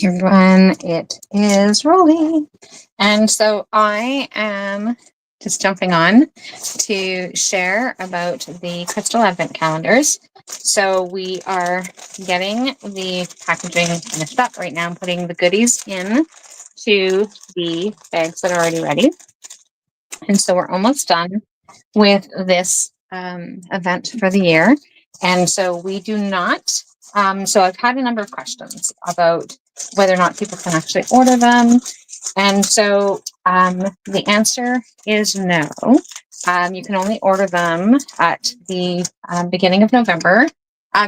Everyone, it is rolling. And so I am just jumping on to share about the Crystal Advent calendars. So we are getting the packaging finished up right now. I'm putting the goodies in to the bags that are already ready. And so we're almost done with this event for the year. And so we do not, so I've had a number of questions about whether or not people can actually order them. And so the answer is no. You can only order them at the beginning of November.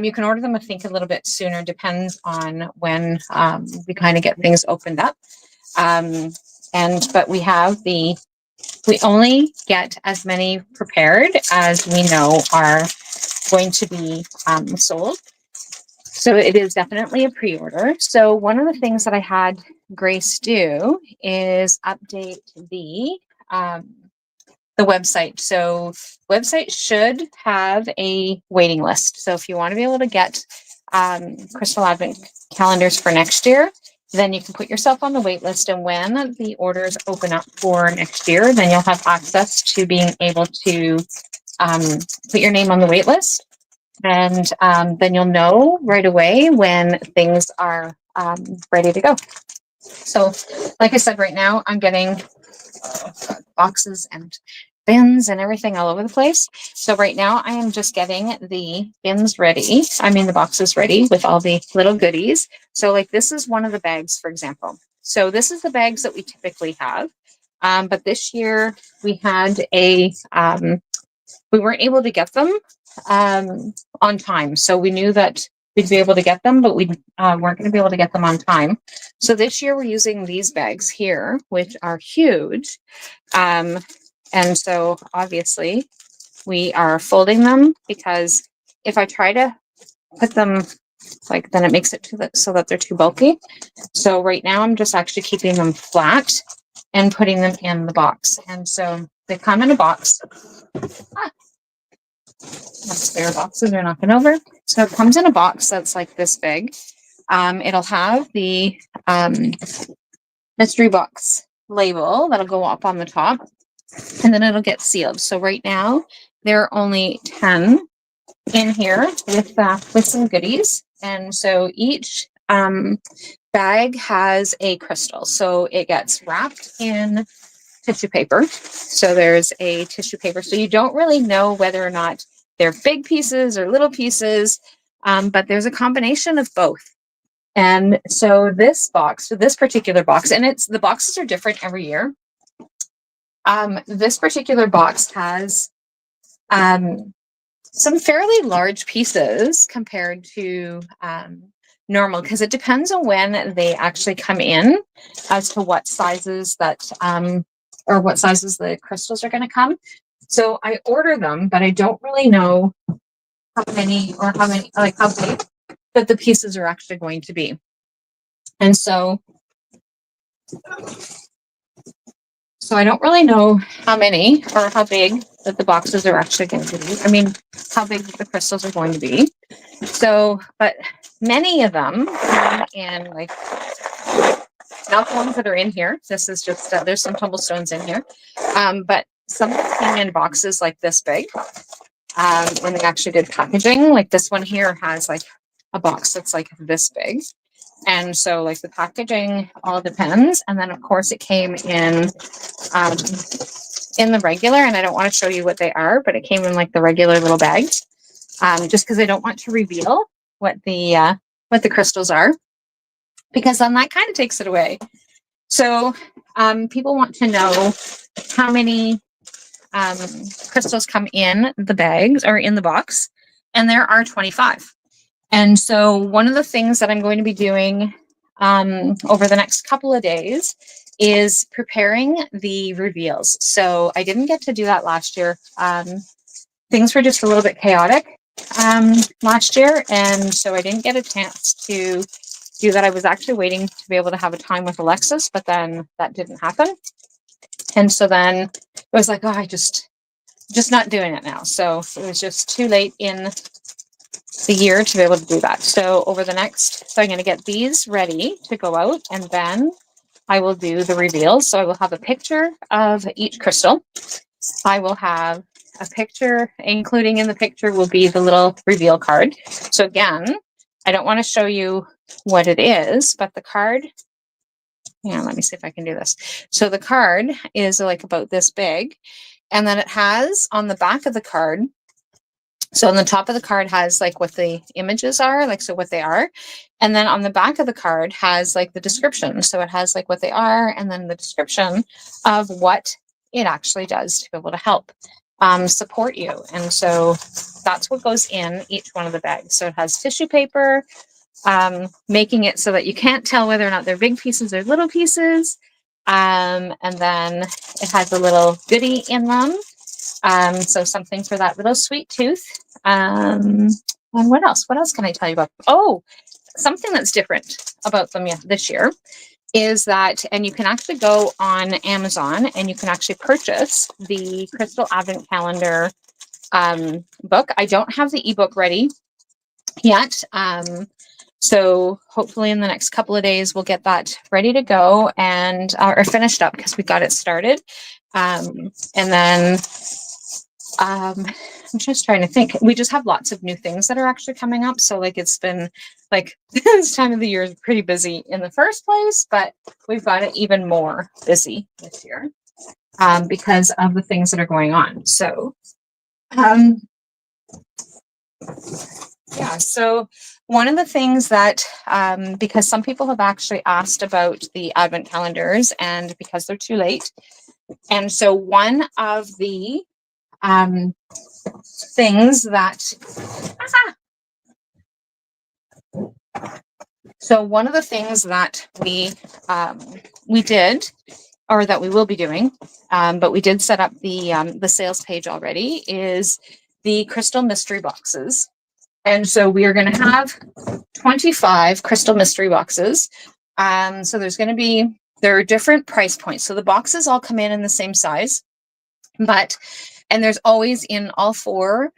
You can order them, I think, a little bit sooner, depends on when we kind of get things opened up. But we only get as many prepared as we know are going to be sold. So it is definitely a pre-order. So one of the things that I had Grace do is update the website. So website should have a waiting list. So if you want to be able to get Crystal Advent calendars for next year, then you can put yourself on the wait list. And when the orders open up for next year, then you'll have access to being able to put your name on the wait list. And then you'll know right away when things are ready to go. So like I said, right now I'm getting boxes and bins and everything all over the place. So right now I am just getting the bins ready. I mean, the boxes ready with all the little goodies. So like this is one of the bags, for example. So this is the bags that we typically have. But this year we had we weren't able to get them on time. So we knew that we'd be able to get them, but we weren't going to be able to get them on time. So this year we're using these bags here, which are huge. And so obviously we are folding them, because if I try to put them like, then it makes it so that they're too bulky. So right now I'm just actually keeping them flat and putting them in the box. And so they come in a box. Spare boxes are knocking over. So it comes in a box that's like this big. It'll have the mystery box label that'll go up on the top, and then it'll get sealed. So right now there are only 10 in here with some goodies. And so each bag has a crystal. So it gets wrapped in tissue paper. So there's a tissue paper. So you don't really know whether or not they're big pieces or little pieces, but there's a combination of both. And so this box, so this particular box, and the boxes are different every year. This particular box has some fairly large pieces compared to normal, because it depends on when they actually come in as to what sizes that or what sizes the crystals are going to come. So I order them, but I don't really know how many like how big that the pieces are actually going to be. And so I don't really know how many or how big that the boxes are actually going to be. I mean, how big the crystals are going to be. So, but many of them, and like not the ones that are in here. This is just, there's some tumblestones in here. But some of them came in boxes like this big. When they actually did packaging, like this one here has like a box that's like this big. And so like the packaging all depends. And then of course it came in the regular, and I don't want to show you what they are, but it came in like the regular little bags. Just because I don't want to reveal what the crystals are, because then that kind of takes it away. So people want to know how many crystals come in the bags or in the box, and there are 25. And so one of the things that I'm going to be doing over the next couple of days is preparing the reveals. So I didn't get to do that last year. Things were just a little bit chaotic last year, and so I didn't get a chance to do that. I was actually waiting to be able to have a time with Alexis, but then that didn't happen. And so then it was like, oh, I just not doing it now. So it was just too late in the year to be able to do that. So over the next, so I'm going to get these ready to go out, and then I will do the reveals. So I will have a picture of each crystal. I will have a picture, including in the picture will be the little reveal card. So again, I don't want to show you what it is, but the card, yeah, let me see if I can do this. So the card is like about this big, and then it has on the back of the card, so on the top of the card has like what the images are, like so what they are. And then on the back of the card has like the description. So it has like what they are and then the description of what it actually does to be able to help support you. And so that's what goes in each one of the bags. So it has tissue paper, making it so that you can't tell whether or not they're big pieces or little pieces. And then it has a little goodie in them. So something for that little sweet tooth. And what else? What else can I tell you about? Oh, something that's different about them this year is that, and you can actually go on Amazon and you can actually purchase the Crystal Advent Calendar book. I don't have the ebook ready yet. So hopefully in the next couple of days, we'll get that ready to go and or finished up because we got it started. And then I'm just trying to think. We just have lots of new things that are actually coming up. So like it's been like this time of the year is pretty busy in the first place, but we've got it even more busy this year because of the things that are going on. So yeah, so one of the things that, because some people have actually asked about the Advent calendars and because they're too late. And so one of the things that, so one of the things that we did, or that we will be doing, but we did set up the sales page already, is the crystal mystery boxes. And so we are going to have 25 crystal mystery boxes. So there's going to be, there are different price points. So the boxes all come in the same size, but, and there's always in all 4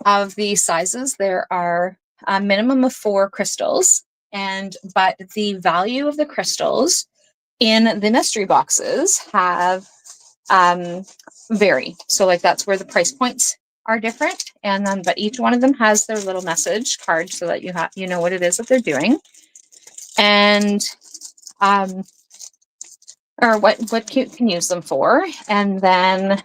of the sizes, there are a minimum of 4 crystals. But the value of the crystals in the mystery boxes have vary. So like that's where the price points are different. And then, but each one of them has their little message card so that you know what it is that they're doing. And, or what you can use them for. And then,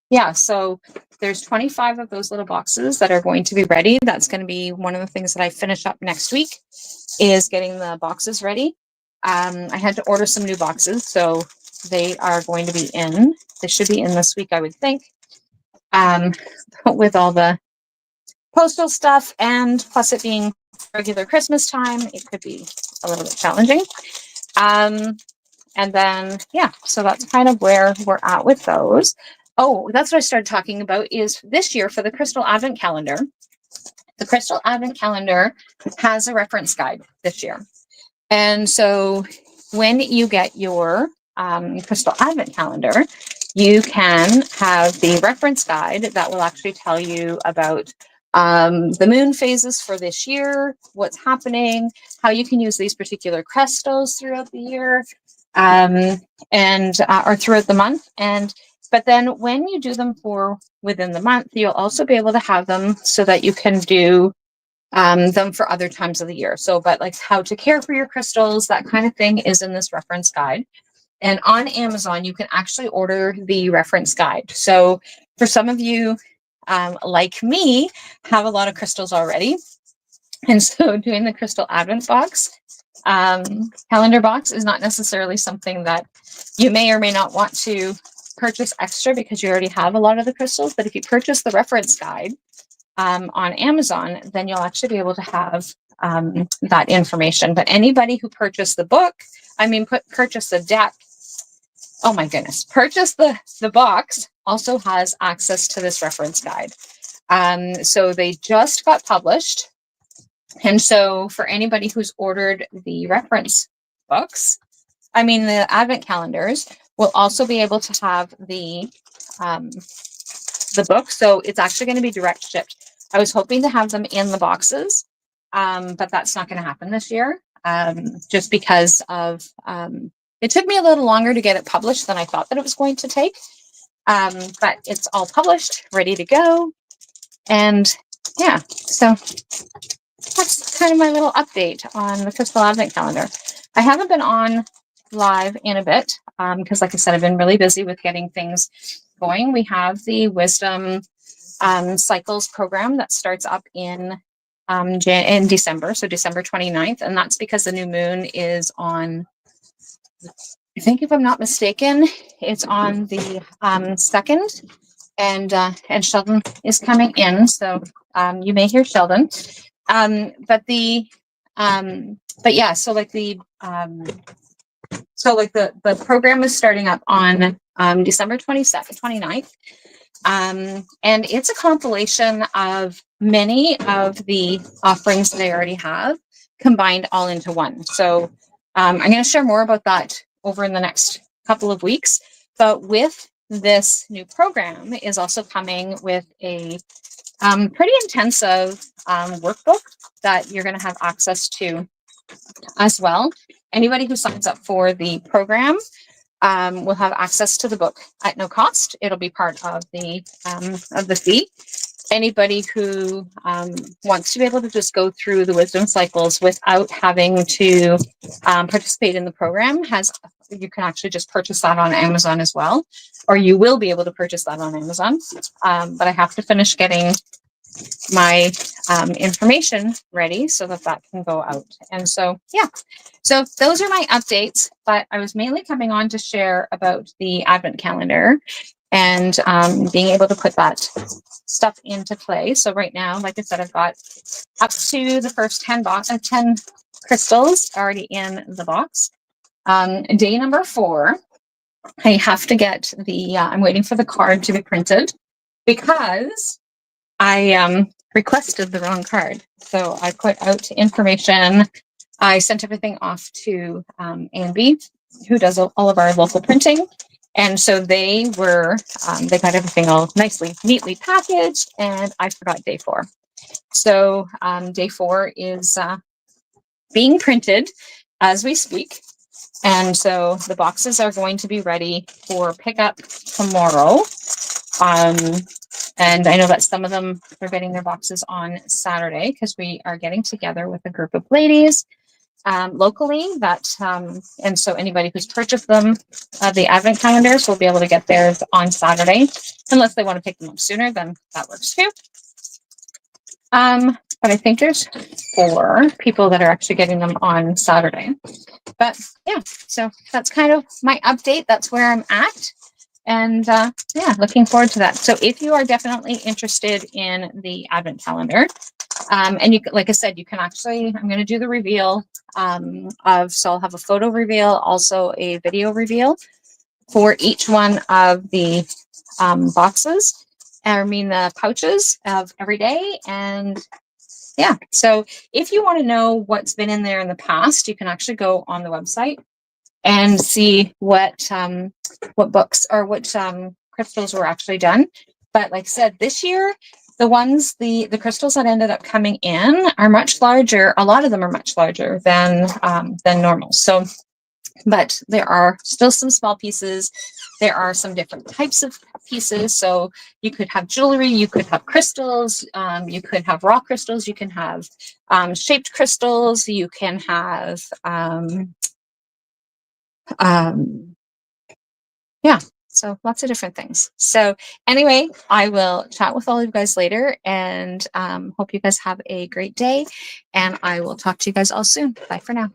yeah, so there's 25 of those little boxes that are going to be ready. That's going to be one of the things that I finish up next week is getting the boxes ready. I had to order some new boxes, so they are going to be in. They should be in this week, I would think. With all the postal stuff and plus it being regular Christmas time, it could be a little bit challenging. And then, yeah, so that's kind of where we're at with those. Oh, that's what I started talking about is this year for the Crystal Advent Calendar. The Crystal Advent Calendar has a reference guide this year. And so when you get your Crystal Advent Calendar, you can have the reference guide that will actually tell you about the moon phases for this year, what's happening, how you can use these particular crystals throughout the year, or throughout the month. But then when you do them for within the month, you'll also be able to have them so that you can do them for other times of the year. So, but like how to care for your crystals, that kind of thing is in this reference guide. And on Amazon, you can actually order the reference guide. So for some of you, like me, have a lot of crystals already. And so doing the Crystal Advent box, calendar box is not necessarily something that you may or may not want to purchase extra because you already have a lot of the crystals. But if you purchase the reference guide on Amazon, then you'll actually be able to have that information. But anybody who purchased the book, purchase the deck, oh my goodness, purchase the box also has access to this reference guide. So they just got published. And so for anybody who's ordered the reference books, the Advent calendars will also be able to have the book. So it's actually going to be direct shipped I was hoping to have them in the boxes, but that's not going to happen this year, just because of it took me a little longer to get it published than I thought that it was going to take. But it's all published, ready to go. And yeah, so that's kind of my little update on the Crystal Advent Calendar. I haven't been on live in a bit because, like I said, I've been really busy with getting things going. We have the Wisdom Cycles program that starts up in December, so December 29th, and that's because the new moon is on, I think if I'm not mistaken, it's on the 2nd, and Sheldon is coming in, so you may hear Sheldon. But yeah, so like the program is starting up on December 22nd, 29th. And it's a compilation of many of the offerings that I already have combined all into one. So I'm going to share more about that over in the next couple of weeks. But with this new program is also coming with a pretty intensive workbook that you're going to have access to as well. Anybody who signs up for the program will have access to the book at no cost. It'll be part of the fee. Anybody who wants to be able to just go through the wisdom cycles without having to participate in the program you can actually just purchase that on Amazon as well, or you will be able to purchase that on Amazon. But I have to finish getting my information ready so that can go out. And so, yeah, so those are my updates, but I was mainly coming on to share about the Advent calendar and being able to put that stuff into play. So right now, like I said, I've got up to the first 10 crystals already in the box. Day number 4, I have to get I'm waiting for the card to be printed because I requested the wrong card. So I put out information. I sent everything off to A&B, who does all of our local printing. And so they got everything all neatly packaged, and I forgot day 4. So day 4 is being printed as we speak. And so the boxes are going to be ready for pickup tomorrow. And I know that some of them are getting their boxes on Saturday because we are getting together with a group of ladies locally and so anybody who's purchased them, the Advent calendars, will be able to get theirs on Saturday. Unless they want to pick them up sooner, then that works too. But I think there's 4 people that are actually getting them on Saturday. But yeah, so that's kind of my update. That's where I'm at. And yeah, looking forward to that. So if you are definitely interested in the Advent calendar, and you, like I said, you can actually, I'm going to do the reveal so I'll have a photo reveal, also a video reveal for each one of the boxes, the pouches of every day. And yeah, so if you want to know what's been in there in the past, you can actually go on the website and see what books or what crystals were actually done. But like I said, this year, the crystals that ended up coming in are much larger. A lot of them are much larger than normal. So, but there are still some small pieces. There are some different types of pieces. So you could have jewelry, you could have crystals, you could have raw crystals, you can have shaped crystals, you can have yeah, so lots of different things. So anyway, I will chat with all of you guys later, and hope you guys have a great day, and I will talk to you guys all soon. Bye for now.